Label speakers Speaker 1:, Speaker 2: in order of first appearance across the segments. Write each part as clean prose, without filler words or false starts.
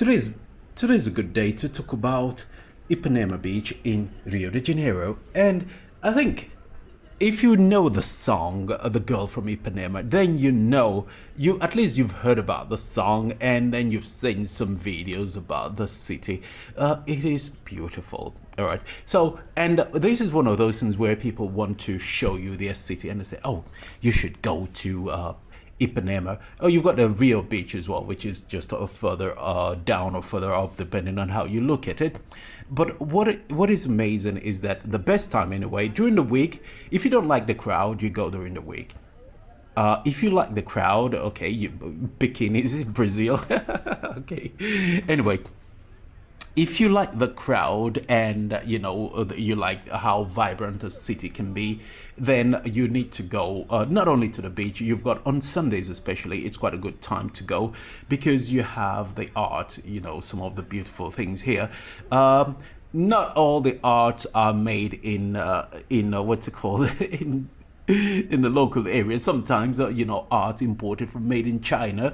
Speaker 1: Today's today's a good day to talk about Ipanema Beach in Rio de Janeiro, and I think if you know the song "The Girl from Ipanema," then you at least you've heard about the song, and then you've seen some videos about the city. It is beautiful. All right. So, and this is one of those things where people want to show you their city, and they say, "Oh, you should go to." Ipanema. Oh, you've got the Rio Beach as well, which is just further down or further up, depending on how you look at it. But what is amazing is that the best time, anyway, during the week, if you don't like the crowd, you go during the week. If you like the crowd, okay, bikinis, Brazil, okay. Anyway, if you like the crowd and you like how vibrant a city can be, then you need to go not only to the beach. You've got on Sundays especially, it's quite a good time to go because you have the art, some of the beautiful things here. Not all the art are made in what's it called in the local area. Sometimes, art imported from made in China.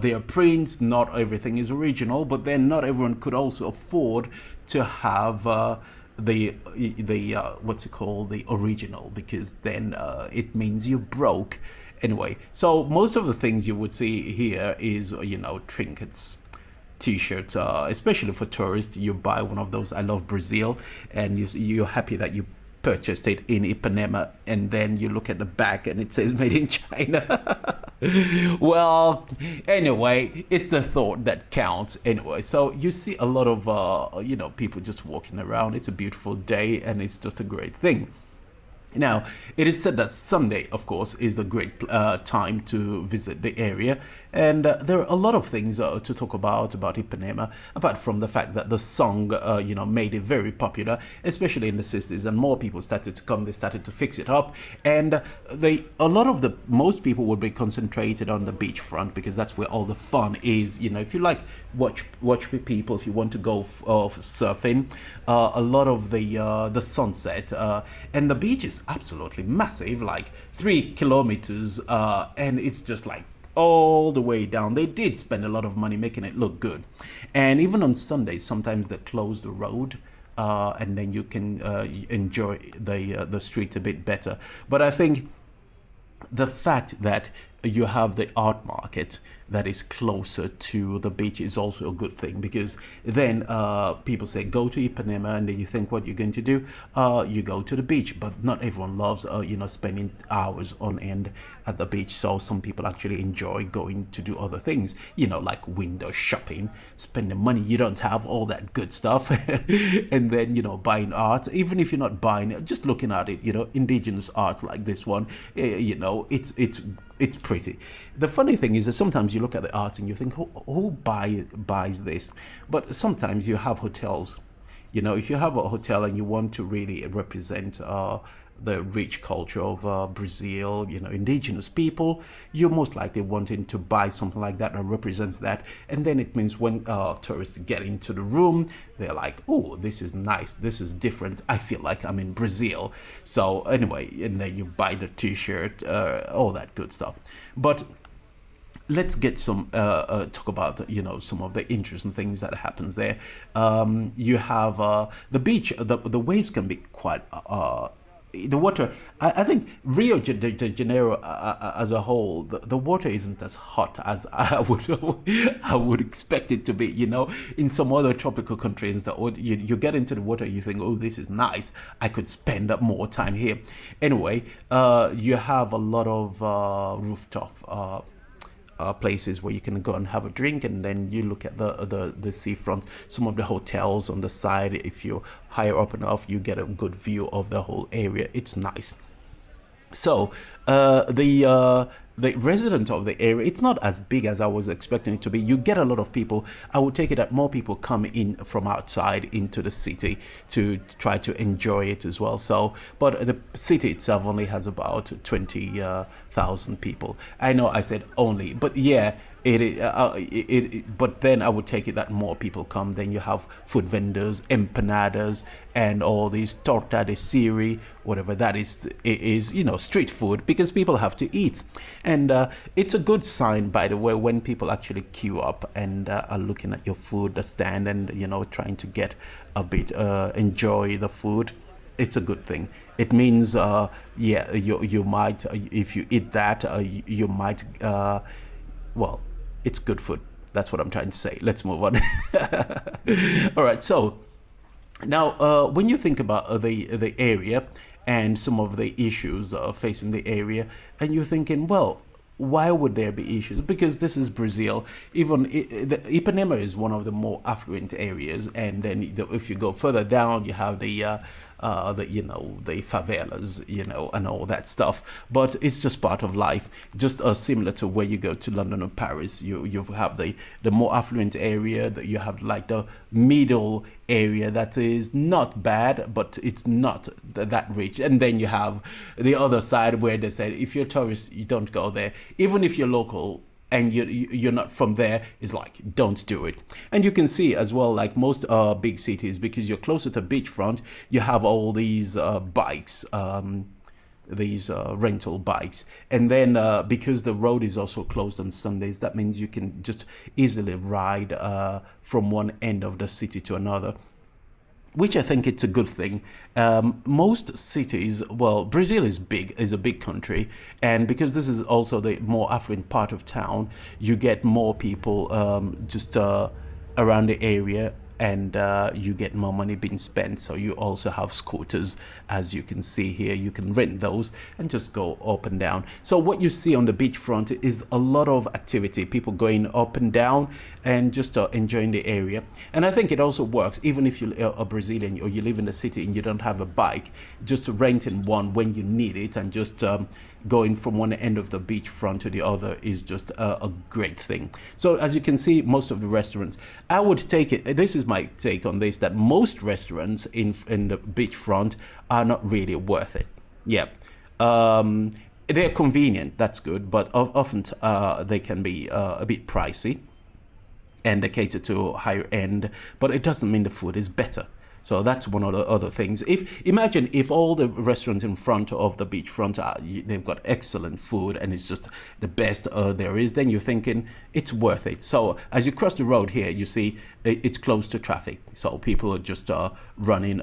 Speaker 1: They are prints. Not everything is original, but then not everyone could also afford to have the what's it called, the original, because then it means you're broke. Anyway, so most of the things you would see here is trinkets, t-shirts, especially for tourists. You buy one of those "I love Brazil" and you're happy that you purchased it in Ipanema, and then you look at the back and it says "made in China." Well, anyway, it's the thought that counts. Anyway, so you see a lot of people just walking around. It's a beautiful day and it's just a great thing. Now, it is said that Sunday, of course, is a great time to visit the area, and there are a lot of things to talk about Ipanema, apart from the fact that the song, made it very popular, especially in the 60s, and more people started to come. They started to fix it up, and most people would be concentrated on the beachfront because that's where all the fun is. If you like watch people, if you want to go surfing, a lot of the sunset and the beach is absolutely massive, like 3 kilometers, and it's just like all the way down. They did spend a lot of money making it look good, and even on Sundays, sometimes they close the road. And then you can enjoy the street a bit better. But I think the fact that you have the art market that is closer to the beach is also a good thing, because then people say go to Ipanema, and then you think what you're going to do, you go to the beach. But not everyone loves spending hours on end at the beach. So some people actually enjoy going to do other things, like window shopping, spending money you don't have, all that good stuff. And then buying art, even if you're not buying it, just looking at it, indigenous art like this one, it's pretty. The funny thing is that sometimes you look at the art and you think, who buys this? But sometimes you have hotels. If you have a hotel and you want to really represent the rich culture of Brazil, indigenous people, you're most likely wanting to buy something like that represents that. And then it means when tourists get into the room, they're like, oh, this is nice, this is different, I feel like I'm in Brazil. So anyway, and then you buy the t-shirt, all that good stuff. But let's get some talk about some of the interesting things that happens there. You have the beach. The waves can be quite the water. I think Rio de Janeiro as a whole, the water isn't as hot as I would expect it to be. In some other tropical countries, you get into the water, you think, oh, this is nice, I could spend more time here. Anyway, you have a lot of rooftop places where you can go and have a drink, and then you look at the seafront. Some of the hotels on the side, if you're higher up enough, you get a good view of the whole area. It's nice. So the resident of the area, it's not as big as I was expecting it to be. You get a lot of people. I would take it that more people come in from outside into the city to try to enjoy it as well. So, but the city itself only has about 20 thousand people. I know I said only, but yeah, but then I would take it that more people come. Then you have food vendors, empanadas, and all these torta de siri, whatever that is. It is, street food because people have to eat, and it's a good sign, by the way, when people actually queue up and are looking at your food, the stand, and trying to get a bit, enjoy the food. It's a good thing. It means, yeah, you might, if you eat that, you might, well, it's good food. That's what I'm trying to say. Let's move on. All right. So now, when you think about the area and some of the issues facing the area, and you're thinking, well, why would there be issues? Because this is Brazil. Even Ipanema is one of the more affluent areas, and then if you go further down, you have the favelas, and all that stuff. But it's just part of life. Just similar to where you go to London or Paris, you have the more affluent area. That you have like the middle area that is not bad, but it's not that rich. And then you have the other side where they said if you're a tourist, you don't go there. Even if you're local and you're not from there, it's like don't do it. And you can see as well, like most big cities, because you're closer to beachfront, you have all these bikes, these rental bikes, and then because the road is also closed on Sundays, that means you can just easily ride from one end of the city to another, which I think it's a good thing. Most cities, well, Brazil is a big country, and because this is also the more affluent part of town, you get more people just around the area, and you get more money being spent. So you also have scooters, as you can see here. You can rent those and just go up and down. So what you see on the beachfront is a lot of activity, people going up and down and just enjoying the area. And I think it also works, even if you're a Brazilian or you live in the city and you don't have a bike, just renting one when you need it and just going from one end of the beachfront to the other is just a great thing. So as you can see, most of the restaurants, I would take it, this is my take on this, that most restaurants in the beachfront are not really worth it. Yeah. They're convenient, that's good, but often they can be a bit pricey, and they cater to higher end, but it doesn't mean the food is better. So that's one of the other things. Imagine if all the restaurants in front of the beachfront they've got excellent food and it's just the best there is, then you're thinking it's worth it. So as you cross the road here, you see it's close to traffic. So people are just running,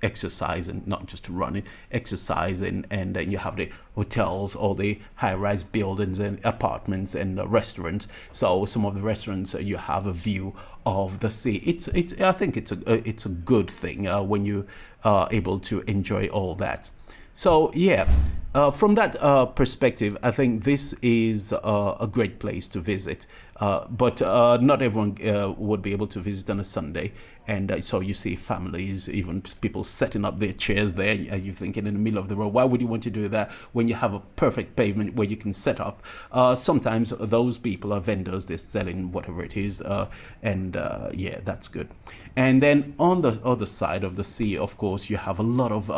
Speaker 1: exercising, not just running, exercising, and then you have the hotels, all the high-rise buildings and apartments and restaurants. So some of the restaurants you have a view of the sea. I think it's a good thing when you are able to enjoy all that. So yeah, from that perspective, I think this is a great place to visit. But not everyone would be able to visit on a Sunday. And so you see families, even people setting up their chairs there. You're thinking in the middle of the road, why would you want to do that when you have a perfect pavement where you can set up? Sometimes those people are vendors, they're selling whatever it is. Yeah, that's good. And then on the other side of the sea, of course, you have a lot of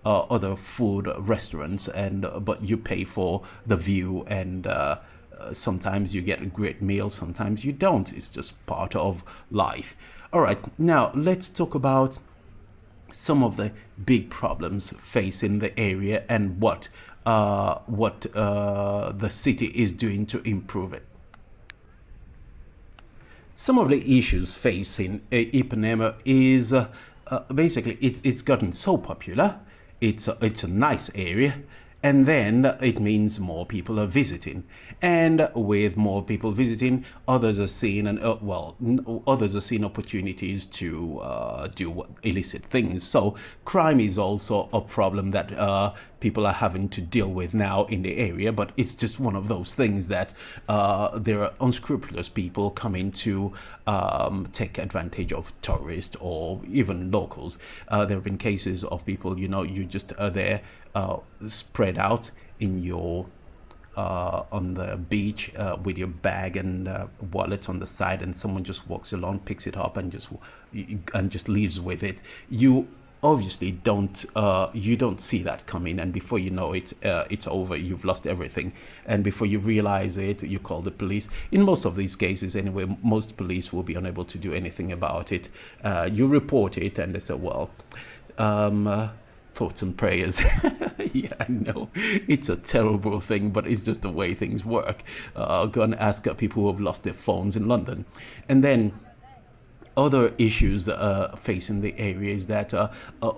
Speaker 1: other food restaurants, but you pay for the view, and sometimes you get a great meal, sometimes you don't. It's just part of life. All right, now let's talk about some of the big problems facing the area and what the city is doing to improve it. Some of the issues facing Ipanema is basically it's gotten so popular. It's a nice area, and then it means more people are visiting, and with more people visiting, others are seeing others are seeing opportunities to do illicit things. So crime is also a problem that people are having to deal with now in the area, but it's just one of those things that there are unscrupulous people coming to take advantage of tourists or even locals. There have been cases of people, you just are there spread out in your on the beach with your bag and wallet on the side, and someone just walks along, picks it up, and just leaves with it. obviously don't you don't see that coming, and before you know it, it's over. You've lost everything, and before you realize it, you call the police. In most of these cases, anyway, most police will be unable to do anything about it. You report it, and they say, well, thoughts and prayers. Yeah, I know it's a terrible thing, but it's just the way things work. Go and ask people who have lost their phones in London. And then other issues facing the area is that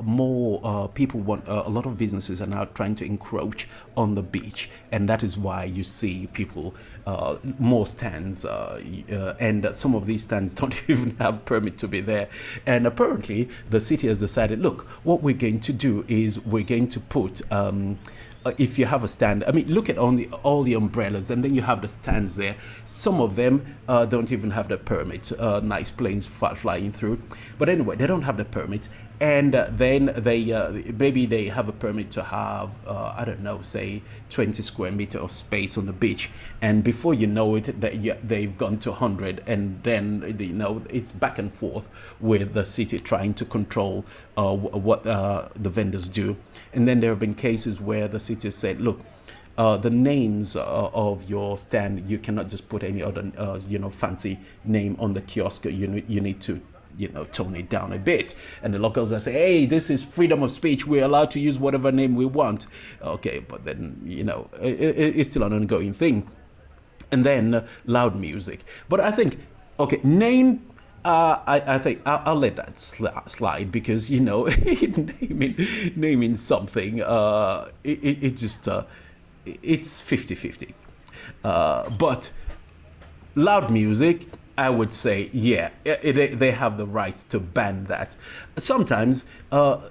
Speaker 1: more people want, a lot of businesses are now trying to encroach on the beach, and that is why you see people, more stands, and some of these stands don't even have permit to be there. And apparently the city has decided, look, what we're going to do is we're going to put if you have a stand, I mean, look at all the umbrellas, and then you have the stands there. Some of them don't even have the permit. Nice planes flying through, but anyway, they don't have the permit, and then they maybe they have a permit to have I don't know, say 20 square meter of space on the beach, and before you know it, they've gone to 100, and then it's back and forth with the city trying to control what the vendors do. And then there have been cases where the city said, look, the names of your stand, you cannot just put any other fancy name on the kiosk. You need to tone it down a bit. And the locals are saying, hey, this is freedom of speech, we're allowed to use whatever name we want. Okay, but then it's still an ongoing thing. And then loud music. But I think, okay, name, I think I'll let that slide, because naming something, it just it's 50-50. But loud music, I would say, yeah, they have the right to ban that. Sometimes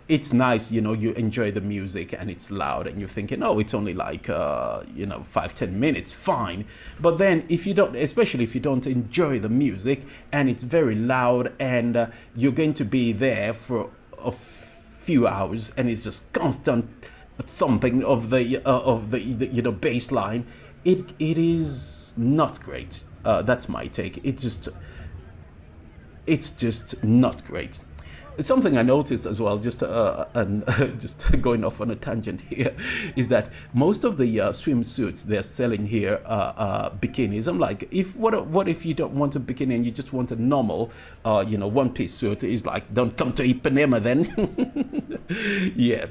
Speaker 1: it's nice, you enjoy the music and it's loud and you're thinking, oh, it's only like 5-10 minutes, fine. But then if you don't, especially if you don't enjoy the music and it's very loud, and you're going to be there for a few hours and it's just constant thumping of the bass line, it is not great. That's my take. It's just not great. Something I noticed as well, just going off on a tangent here, is that most of the swimsuits they're selling here are bikinis. I'm like, what if you don't want a bikini and you just want a normal, one-piece suit? Is like, don't come to Ipanema then. Yeah.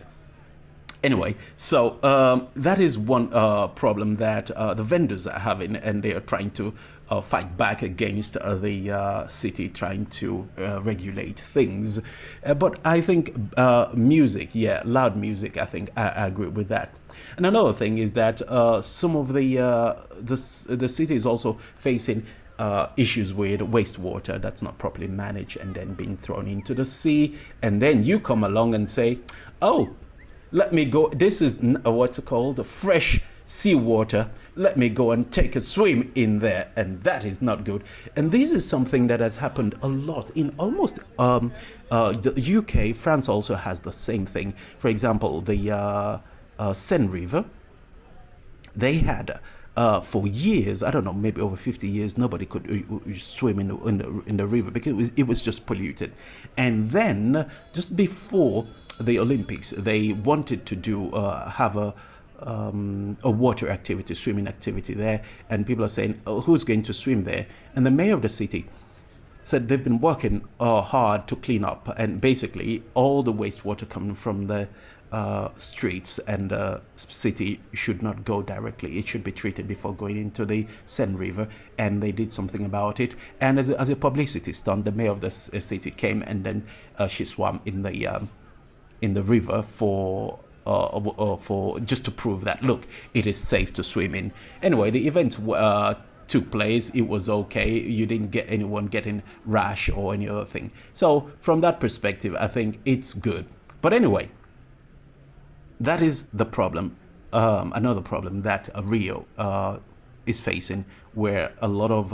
Speaker 1: Anyway, so that is one problem that the vendors are having, and they are trying to fight back against the city trying to regulate things. But I think music, loud music, I think I agree with that. And another thing is that some of the city is also facing issues with wastewater that's not properly managed and then being thrown into the sea. And then you come along and say, oh, let me go, this is what's it called, fresh seawater, let me go and take a swim in there, and that is not good. And this is something that has happened a lot in almost the UK. France also has the same thing. For example, the Seine River, they had for years, I don't know, maybe over 50 years, nobody could swim in the river because it was just polluted. And then just before the Olympics, they wanted to do have a water activity, swimming activity there, and people are saying, oh, who's going to swim there? And the mayor of the city said they've been working hard to clean up, and basically all the wastewater coming from the streets and the city should not go directly. It should be treated before going into the Seine River, and they did something about it. And as a publicity stunt, the mayor of the city came, and then she swam in the river for just to prove that, look, it is safe to swim in. Anyway, the event took place. It was okay. You didn't get anyone getting rash or any other thing. So from that perspective, I think it's good. But anyway, that is the problem. Another problem that Rio is facing, where a lot of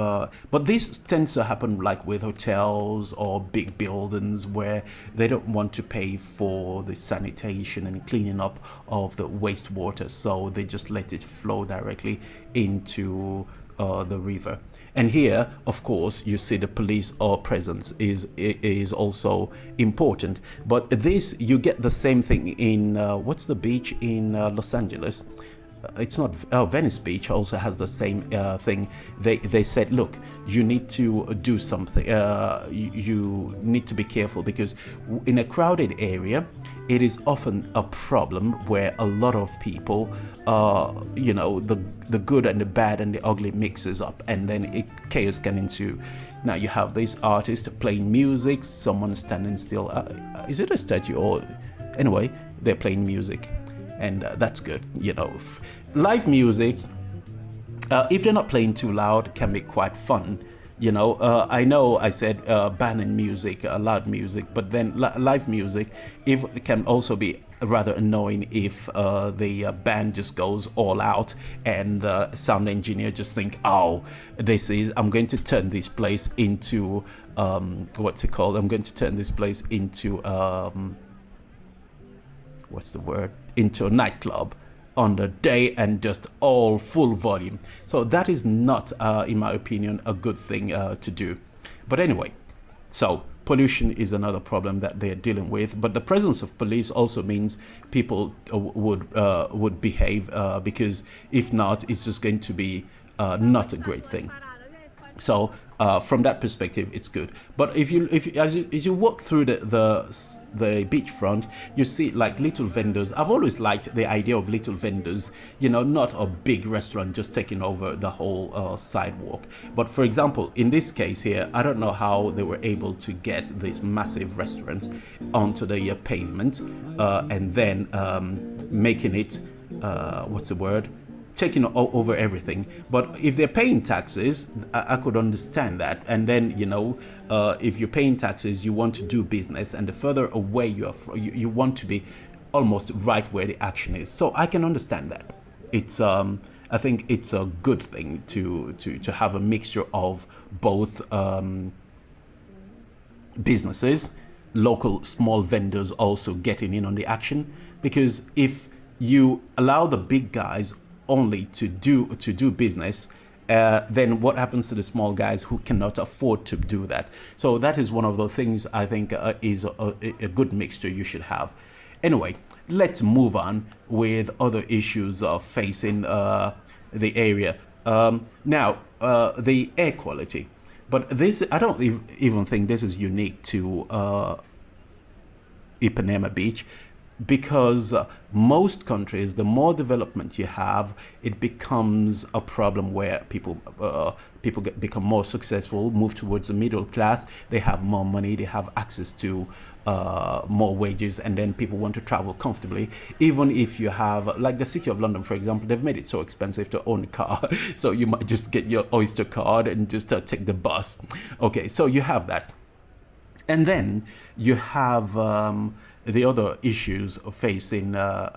Speaker 1: but this tends to happen like with hotels or big buildings where they don't want to pay for the sanitation and cleaning up of the wastewater, so they just let it flow directly into the river. And here, of course, you see the police presence is also important. But this, you get the same thing in what's the beach in Los Angeles? It's not Venice Beach also has the same thing. They said, look, you need to do something. You need to be careful because in a crowded area, it is often a problem where a lot of people, the good and the bad and the ugly mixes up, and then chaos can ensue. Now you have this artist playing music, someone standing still. Is it a statue or anyway? They're playing music. And that's good, live music, if they're not playing too loud, can be quite fun. I know I said banning music, loud music, but then live music, if it can also be rather annoying if the band just goes all out and the sound engineer just think, oh, I'm going to turn this place into what's it called? I'm going to turn this place into into a nightclub on the day and just all full volume. So that is not, in my opinion, a good thing to do. But anyway, so pollution is another problem that they're dealing with. But the presence of police also means people would behave because if not, it's just going to be not a great thing. So from that perspective, it's good. But as you walk through the beachfront, you see like little vendors. I've always liked the idea of little vendors. Not a big restaurant just taking over the whole sidewalk. But for example, in this case here, I don't know how they were able to get this massive restaurant onto the pavement and then making it taking over everything. But if they're paying taxes, I could understand that. And then if you're paying taxes, you want to do business, and the further away you are, you want to be almost right where the action is. So I can understand that. It's I think it's a good thing to have a mixture of both businesses, local small vendors also getting in on the action, because if you allow the big guys only to do business, then what happens to the small guys who cannot afford to do that? So that is one of the things I think is a good mixture you should have. Anyway, let's move on with other issues facing the area. Now, the air quality. But this, I don't even think this is unique to Ipanema Beach, because most countries, the more development you have, it becomes a problem where people become more successful, move towards the middle class. They have more money, they have access to more wages, and then people want to travel comfortably. Even if you have, like the City of London, for example, they've made it so expensive to own a car, so you might just get your Oyster card and just take the bus. Okay, so you have that. And then you have the other issues facing the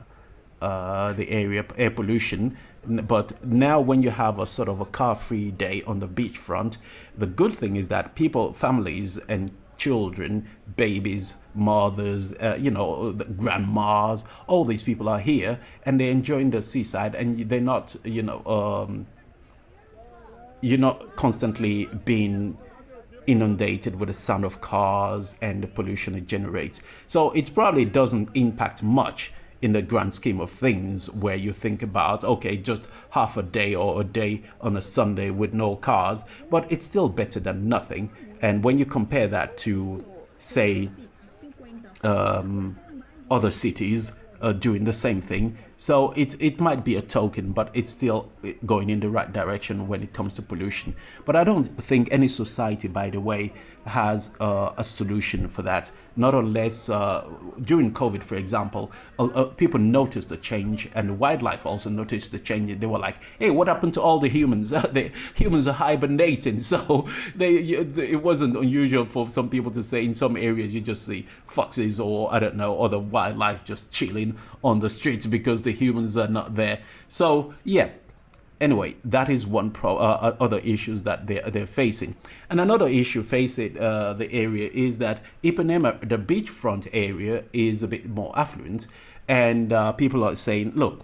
Speaker 1: area, air pollution. But now when you have a sort of a car-free day on the beachfront, the good thing is that people, families and children, babies, mothers, the grandmas, all these people are here and they're enjoying the seaside, and they're not, you're not constantly being inundated with the sound of cars and the pollution it generates. So it probably doesn't impact much in the grand scheme of things, where you think about, okay, just half a day or a day on a Sunday with no cars, but it's still better than nothing. And when you compare that to, say, other cities doing the same thing, so it might be a token, but it's still going in the right direction when it comes to pollution. But I don't think any society, by the way, has a solution for that. Not unless during COVID, for example, people noticed the change, and wildlife also noticed the change. They were like, "Hey, what happened to all the humans? The humans are hibernating." So it wasn't unusual for some people to say in some areas you just see foxes or I don't know, other wildlife just chilling on the streets because the humans are not there. So yeah. Anyway, that is one other issues that they're facing. And another issue facing the area is that Ipanema, the beachfront area, is a bit more affluent, and people are saying, look,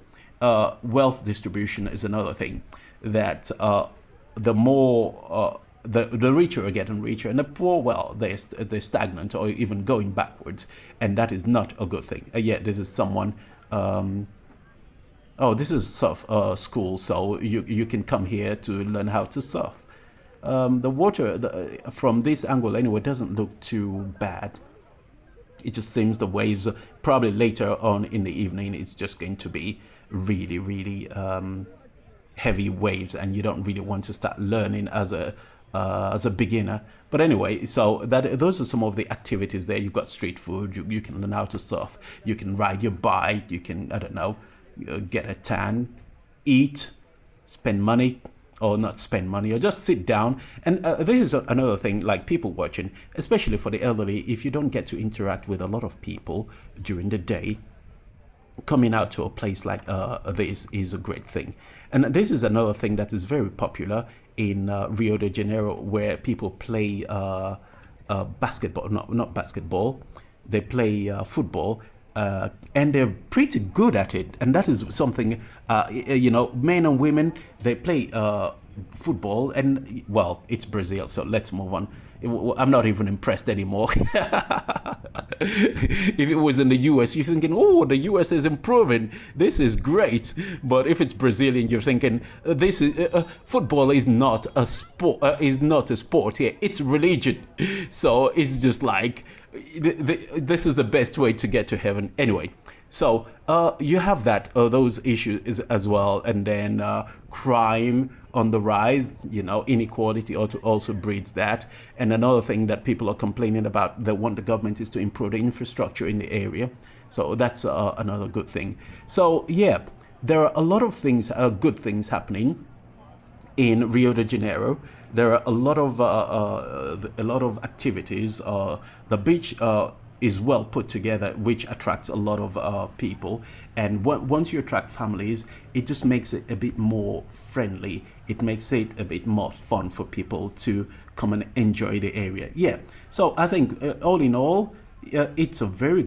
Speaker 1: wealth distribution is another thing that the more the richer are getting richer, and the poor, well, they're stagnant or even going backwards, and that is not a good thing. Yeah, this is someone. Oh, this is surf school, so you can come here to learn how to surf. The water from this angle anyway doesn't look too bad. It just seems the waves probably later on in the evening it's just going to be really really heavy waves, and you don't really want to start learning as a beginner. But anyway, so that those are some of the activities there. You've got street food. You can learn how to surf. You can ride your bike. You can, I don't know, get a tan, eat, spend money, or not spend money, or just sit down. And this is another thing, like people watching, especially for the elderly. If you don't get to interact with a lot of people during the day, coming out to a place like this is a great thing. And this is another thing that is very popular in Rio de Janeiro, where people play basketball, not basketball, they play football, and they're pretty good at it. And that is something, men and women, they play football, and well, it's Brazil, so let's move on. I'm not even impressed anymore. If it was in the US, you're thinking, oh, the US is improving. This is great. But if it's Brazilian, you're thinking, this is football is not a sport. Is not a sport here. It's religion. So it's just like this is the best way to get to heaven. Anyway, so you have that those issues as well, and then crime on the rise. Inequality also breeds that. And another thing that people are complaining about, they want the government, is to improve the infrastructure in the area. So that's another good thing. So yeah, there are a lot of things, good things happening in Rio de Janeiro. There are a lot of activities. The beach is well put together, which attracts a lot of people. And once you attract families, it just makes it a bit more friendly. It makes it a bit more fun for people to come and enjoy the area. Yeah. So I think all in all, it's a very